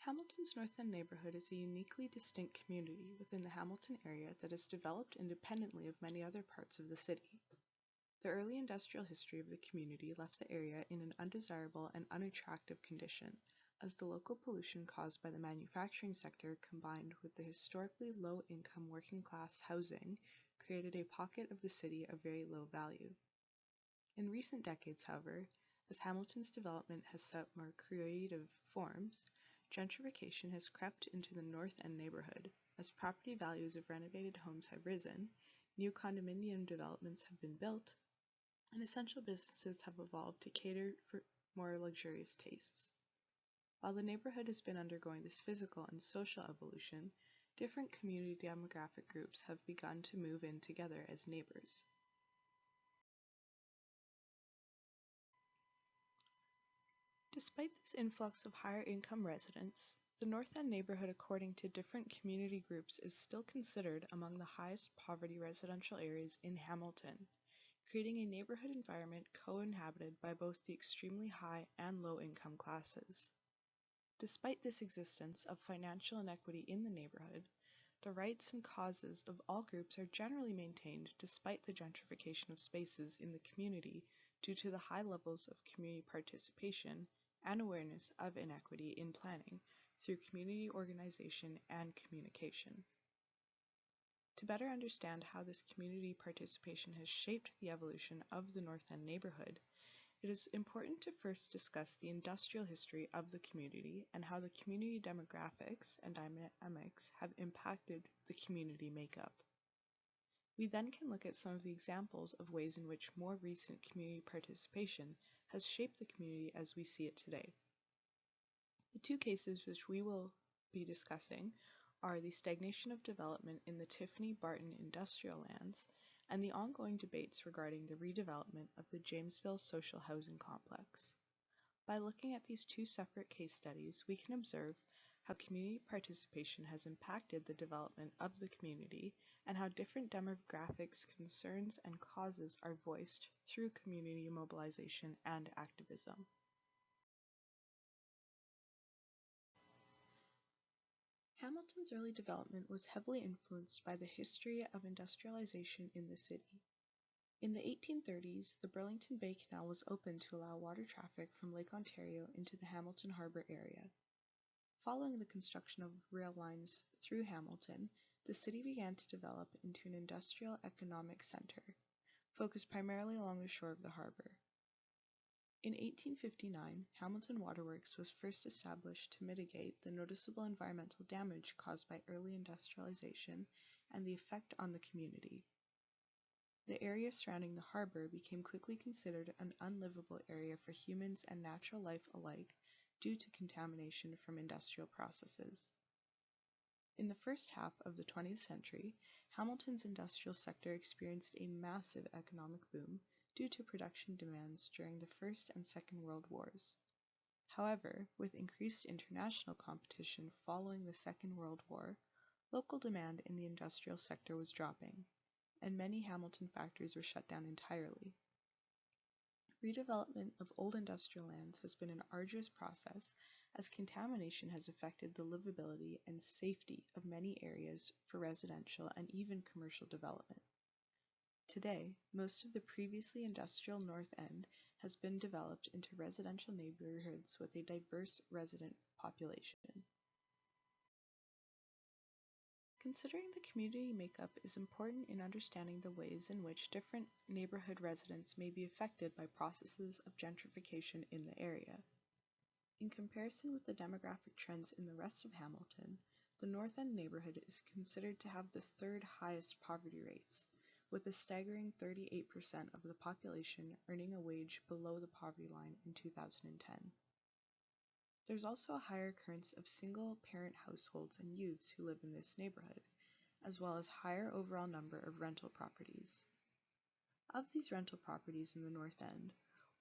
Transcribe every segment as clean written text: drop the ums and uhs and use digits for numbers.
Hamilton's North End neighborhood is a uniquely distinct community within the Hamilton area that has developed independently of many other parts of the city. The early industrial history of the community left the area in an undesirable and unattractive condition, as the local pollution caused by the manufacturing sector combined with the historically low-income working-class housing created a pocket of the city of very low value. In recent decades, however, as Hamilton's development has set more creative forms, gentrification has crept into the North End neighborhood. As property values of renovated homes have risen, new condominium developments have been built, and essential businesses have evolved to cater for more luxurious tastes. While the neighborhood has been undergoing this physical and social evolution, different community demographic groups have begun to move in together as neighbors. Despite this influx of higher income residents, the North End neighborhood, according to different community groups, is still considered among the highest poverty residential areas in Hamilton, creating a neighborhood environment co-inhabited by both the extremely high and low income classes. Despite this existence of financial inequity in the neighborhood, the rights and causes of all groups are generally maintained despite the gentrification of spaces in the community due to the high levels of community participation and awareness of inequity in planning through community organization and communication. To better understand how this community participation has shaped the evolution of the North End neighborhood, it is important to first discuss the industrial history of the community and how the community demographics and dynamics have impacted the community makeup. We then can look at some of the examples of ways in which more recent community participation has shaped the community as we see it today. The two cases which we will be discussing are the stagnation of development in the Tiffany-Barton industrial lands and the ongoing debates regarding the redevelopment of the Jamesville social housing complex. By looking at these two separate case studies, we can observe how community participation has impacted the development of the community and how different demographics, concerns, and causes are voiced through community mobilization and activism. Hamilton's early development was heavily influenced by the history of industrialization in the city. In the 1830s, the Burlington Bay Canal was opened to allow water traffic from Lake Ontario into the Hamilton Harbor area. Following the construction of rail lines through Hamilton, the city began to develop into an industrial economic center, focused primarily along the shore of the harbor. In 1859, Hamilton Waterworks was first established to mitigate the noticeable environmental damage caused by early industrialization and the effect on the community. The area surrounding the harbor became quickly considered an unlivable area for humans and natural life alike due to contamination from industrial processes. In the first half of the 20th century, Hamilton's industrial sector experienced a massive economic boom due to production demands during the First and Second World Wars. However, with increased international competition following the Second World War, local demand in the industrial sector was dropping, and many Hamilton factories were shut down entirely. Redevelopment of old industrial lands has been an arduous process as contamination has affected the livability and safety of many areas for residential and even commercial development. Today, most of the previously industrial North End has been developed into residential neighborhoods with a diverse resident population. Considering the community makeup is important in understanding the ways in which different neighborhood residents may be affected by processes of gentrification in the area. In comparison with the demographic trends in the rest of Hamilton, the North End neighborhood is considered to have the third highest poverty rates, with a staggering 38% of the population earning a wage below the poverty line in 2010. There's also a higher occurrence of single-parent households and youths who live in this neighborhood, as well as higher overall number of rental properties. Of these rental properties in the North End,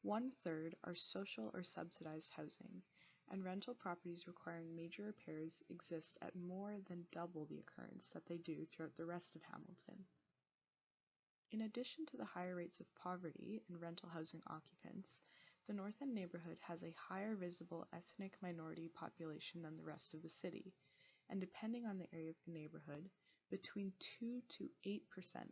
1/3 are social or subsidized housing, and rental properties requiring major repairs exist at more than double the occurrence that they do throughout the rest of Hamilton. In addition to the higher rates of poverty in rental housing occupants, The North End neighborhood has a higher visible ethnic minority population than the rest of the city, and depending on the area of the neighborhood, between 2 to 8%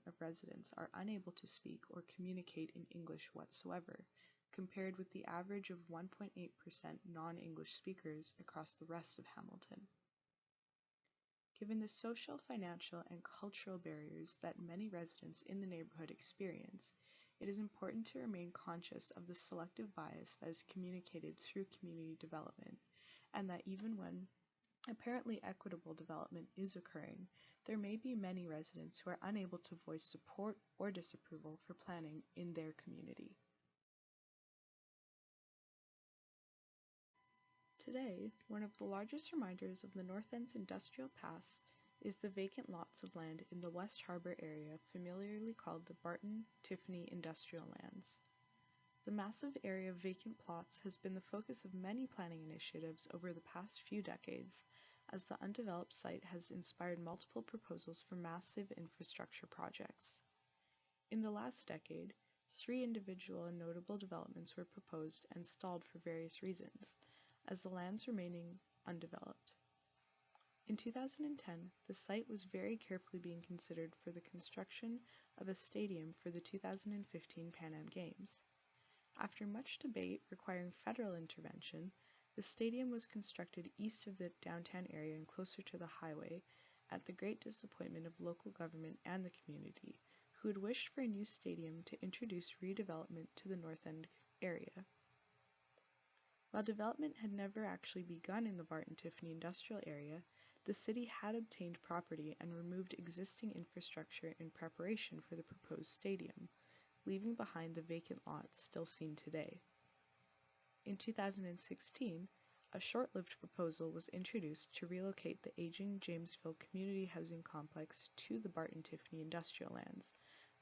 of residents are unable to speak or communicate in English whatsoever, compared with the average of 1.8% non-English speakers across the rest of Hamilton. Given the social, financial, and cultural barriers that many residents in the neighborhood experience, it is important to remain conscious of the selective bias that is communicated through community development, and that even when apparently equitable development is occurring, there may be many residents who are unable to voice support or disapproval for planning in their community. Today, one of the largest reminders of the North End's industrial past is the vacant lots of land in the West Harbor area familiarly called the Barton-Tiffany Industrial Lands. The massive area of vacant plots has been the focus of many planning initiatives over the past few decades, as the undeveloped site has inspired multiple proposals for massive infrastructure projects. In the last decade, 3 individual and notable developments were proposed and stalled for various reasons, as the lands remaining undeveloped. In 2010, the site was very carefully being considered for the construction of a stadium for the 2015 Pan Am Games. After much debate requiring federal intervention, the stadium was constructed east of the downtown area and closer to the highway, at the great disappointment of local government and the community, who had wished for a new stadium to introduce redevelopment to the North End area. While development had never actually begun in the Barton-Tiffany industrial area, the city had obtained property and removed existing infrastructure in preparation for the proposed stadium, leaving behind the vacant lots still seen today. In 2016, a short-lived proposal was introduced to relocate the aging Jamesville Community Housing Complex to the Barton-Tiffany industrial lands,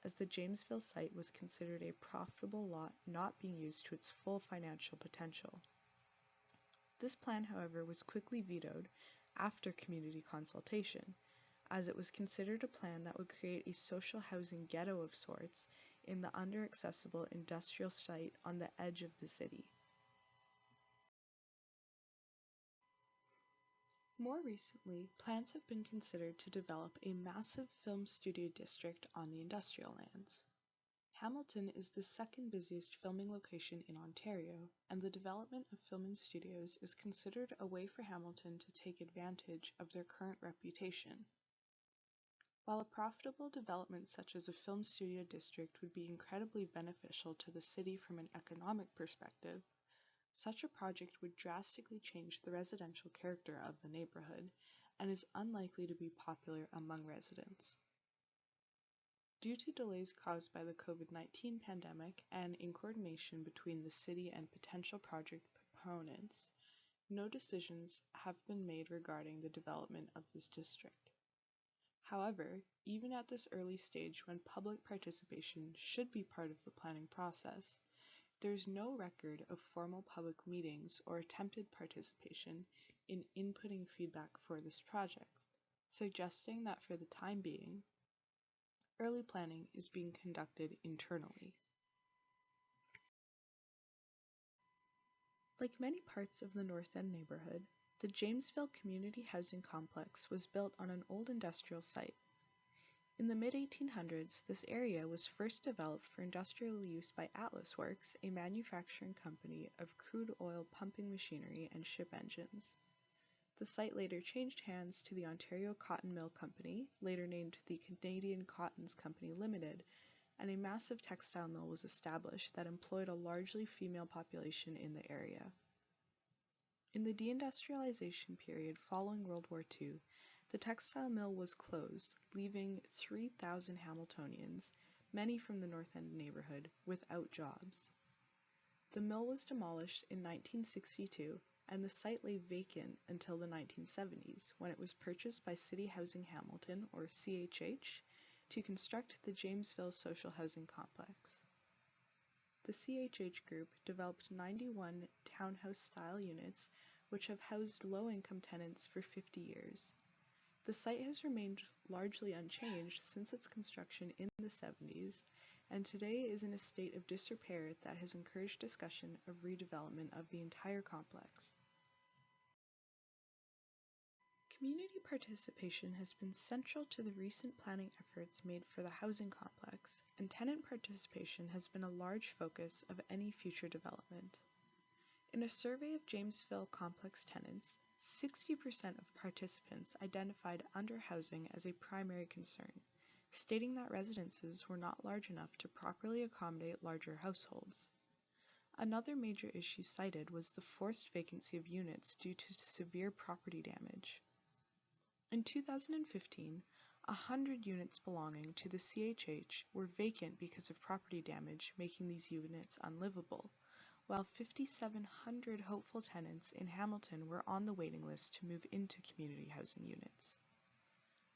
as the Jamesville site was considered a profitable lot not being used to its full financial potential. This plan, however, was quickly vetoed after community consultation, as it was considered a plan that would create a social housing ghetto of sorts in the under-accessible industrial site on the edge of the city. More recently, plans have been considered to develop a massive film studio district on the industrial lands. Hamilton is the second busiest filming location in Ontario, and the development of filming studios is considered a way for Hamilton to take advantage of their current reputation. While a profitable development such as a film studio district would be incredibly beneficial to the city from an economic perspective, such a project would drastically change the residential character of the neighborhood and is unlikely to be popular among residents. Due to delays caused by the COVID-19 pandemic and in coordination between the city and potential project proponents, no decisions have been made regarding the development of this district. However, even at this early stage when public participation should be part of the planning process, there is no record of formal public meetings or attempted participation in inputting feedback for this project, suggesting that for the time being, early planning is being conducted internally. Like many parts of the North End neighborhood, the Jamesville Community Housing Complex was built on an old industrial site. In the mid-1800s, this area was first developed for industrial use by Atlas Works, a manufacturing company of crude oil pumping machinery and ship engines. The site later changed hands to the Ontario Cotton Mill Company, later named the Canadian Cottons Company Limited, and a massive textile mill was established that employed a largely female population in the area. In the deindustrialization period following World War II, the textile mill was closed, leaving 3,000 Hamiltonians, many from the North End neighborhood, without jobs. The mill was demolished in 1962, and the site lay vacant until the 1970s, when it was purchased by City Housing Hamilton, or CHH, to construct the Jamesville Social Housing Complex. The CHH Group developed 91 townhouse-style units, which have housed low-income tenants for 50 years. The site has remained largely unchanged since its construction in the 70s, and today is in a state of disrepair that has encouraged discussion of redevelopment of the entire complex. Community participation has been central to the recent planning efforts made for the housing complex, and tenant participation has been a large focus of any future development. In a survey of Jamesville complex tenants, 60% of participants identified underhousing as a primary concern, stating that residences were not large enough to properly accommodate larger households. Another major issue cited was the forced vacancy of units due to severe property damage. In 2015, 100 units belonging to the CHH were vacant because of property damage, making these units unlivable, while 5,700 hopeful tenants in Hamilton were on the waiting list to move into community housing units.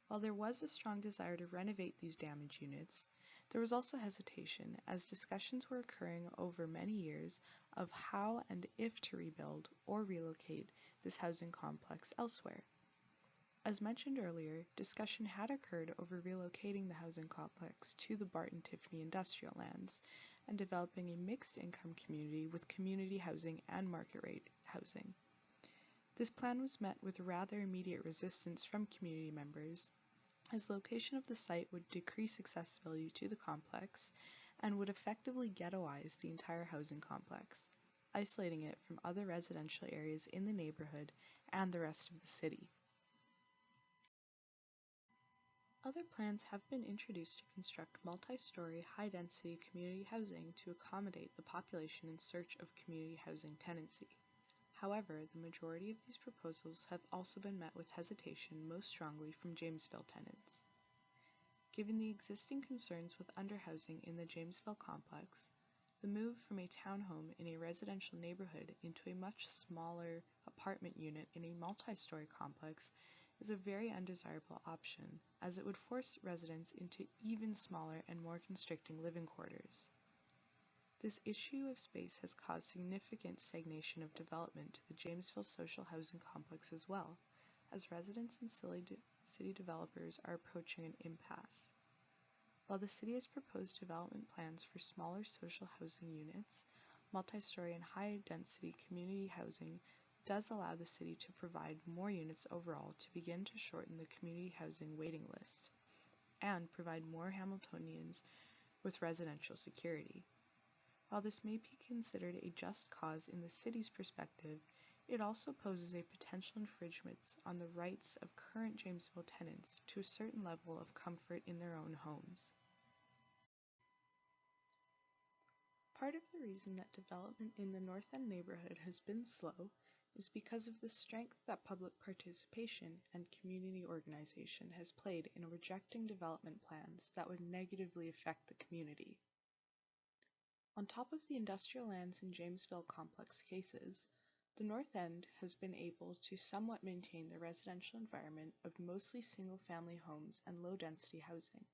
While there was a strong desire to renovate these damaged units, there was also hesitation as discussions were occurring over many years of how and if to rebuild or relocate this housing complex elsewhere. As mentioned earlier, discussion had occurred over relocating the housing complex to the Barton Tiffany industrial lands and developing a mixed income community with community housing and market rate housing. This plan was met with rather immediate resistance from community members, as location of the site would decrease accessibility to the complex and would effectively ghettoize the entire housing complex, isolating it from other residential areas in the neighborhood and the rest of the city. Other plans have been introduced to construct multi-story, high-density community housing to accommodate the population in search of community housing tenancy. However, the majority of these proposals have also been met with hesitation most strongly from Jamesville tenants. Given the existing concerns with underhousing in the Jamesville complex, the move from a townhome in a residential neighborhood into a much smaller apartment unit in a multi-story complex is a very undesirable option, as it would force residents into even smaller and more constricting living quarters. This issue of space has caused significant stagnation of development to the Jamesville social housing complex as well, as residents and city developers are approaching an impasse. While the city has proposed development plans for smaller social housing units, multi-story and high-density community housing does allow the city to provide more units overall to begin to shorten the community housing waiting list and provide more Hamiltonians with residential security. While this may be considered a just cause in the city's perspective, it also poses a potential infringement on the rights of current Jamesville tenants to a certain level of comfort in their own homes. Part of the reason that development in the North End neighborhood has been slow is because of the strength that public participation and community organization has played in rejecting development plans that would negatively affect the community. On top of the industrial lands in Jamesville complex cases, the North End has been able to somewhat maintain the residential environment of mostly single-family homes and low-density housing.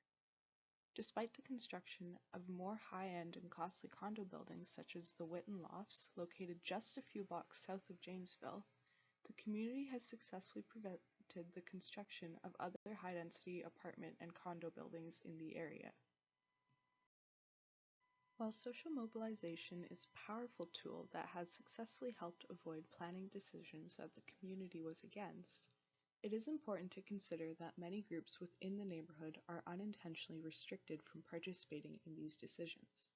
Despite the construction of more high-end and costly condo buildings such as the Witten Lofts, located just a few blocks south of Jamesville, the community has successfully prevented the construction of other high-density apartment and condo buildings in the area. While social mobilization is a powerful tool that has successfully helped avoid planning decisions that the community was against, it is important to consider that many groups within the neighborhood are unintentionally restricted from participating in these decisions.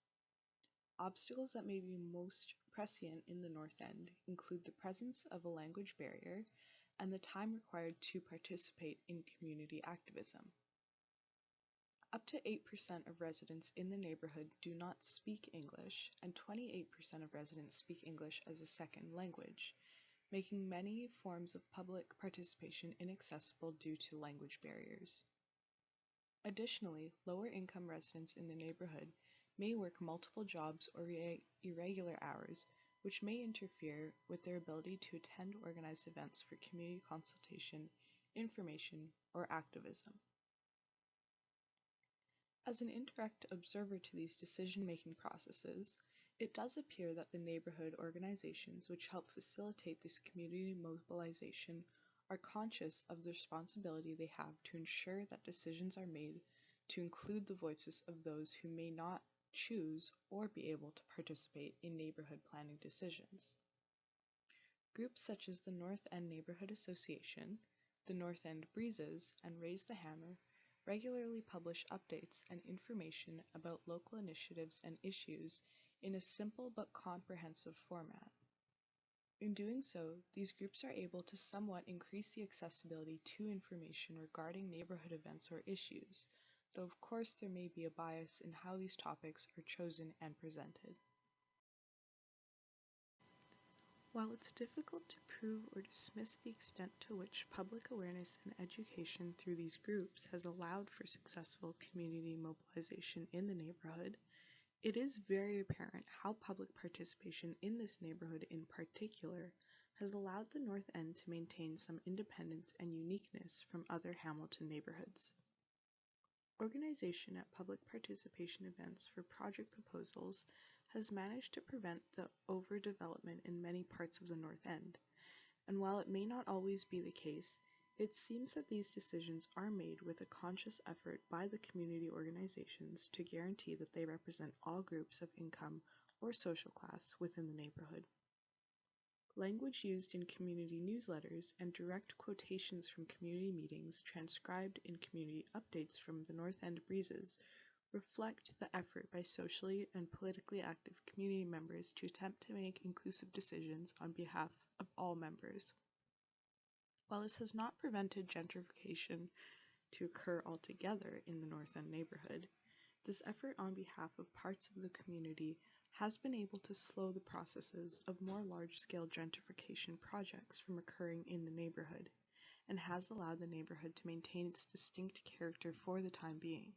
Obstacles that may be most prescient in the North End include the presence of a language barrier and the time required to participate in community activism. Up to 8% of residents in the neighborhood do not speak English, and 28% of residents speak English as a second language, making many forms of public participation inaccessible due to language barriers. Additionally, lower-income residents in the neighborhood may work multiple jobs or irregular hours, which may interfere with their ability to attend organized events for community consultation, information, or activism. As an indirect observer to these decision-making processes, it does appear that the neighborhood organizations which help facilitate this community mobilization are conscious of the responsibility they have to ensure that decisions are made to include the voices of those who may not choose, or be able to participate in neighborhood planning decisions. Groups such as the North End Neighborhood Association, the North End Breezes, and Raise the Hammer regularly publish updates and information about local initiatives and issues in a simple but comprehensive format. In doing so, these groups are able to somewhat increase the accessibility to information regarding neighborhood events or issues, though of course there may be a bias in how these topics are chosen and presented. While it's difficult to prove or dismiss the extent to which public awareness and education through these groups has allowed for successful community mobilization in the neighborhood, it is very apparent how public participation in this neighborhood in particular has allowed the North End to maintain some independence and uniqueness from other Hamilton neighborhoods. Organization at public participation events for project proposals has managed to prevent the overdevelopment in many parts of the North End, and while it may not always be the case, it seems that these decisions are made with a conscious effort by the community organizations to guarantee that they represent all groups of income or social class within the neighborhood. Language used in community newsletters and direct quotations from community meetings transcribed in community updates from the North End Breezes reflect the effort by socially and politically active community members to attempt to make inclusive decisions on behalf of all members. While this has not prevented gentrification to occur altogether in the North End neighborhood, this effort on behalf of parts of the community has been able to slow the processes of more large-scale gentrification projects from occurring in the neighborhood, and has allowed the neighborhood to maintain its distinct character for the time being.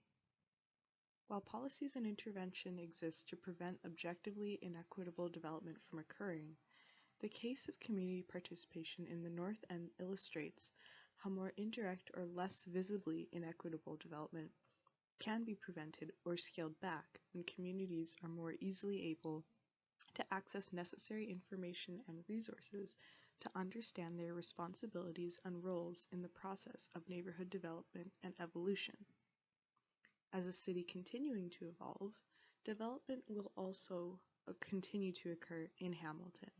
While policies and intervention exist to prevent objectively inequitable development from occurring, the case of community participation in the North End illustrates how more indirect or less visibly inequitable development can be prevented or scaled back when communities are more easily able to access necessary information and resources to understand their responsibilities and roles in the process of neighborhood development and evolution. As a city continuing to evolve, development will also continue to occur in Hamilton.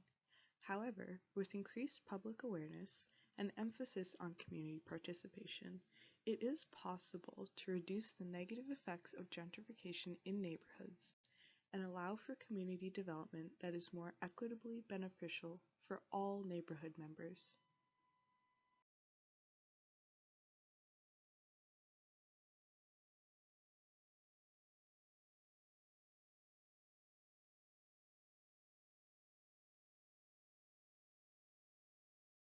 However, with increased public awareness and emphasis on community participation, it is possible to reduce the negative effects of gentrification in neighborhoods and allow for community development that is more equitably beneficial for all neighborhood members.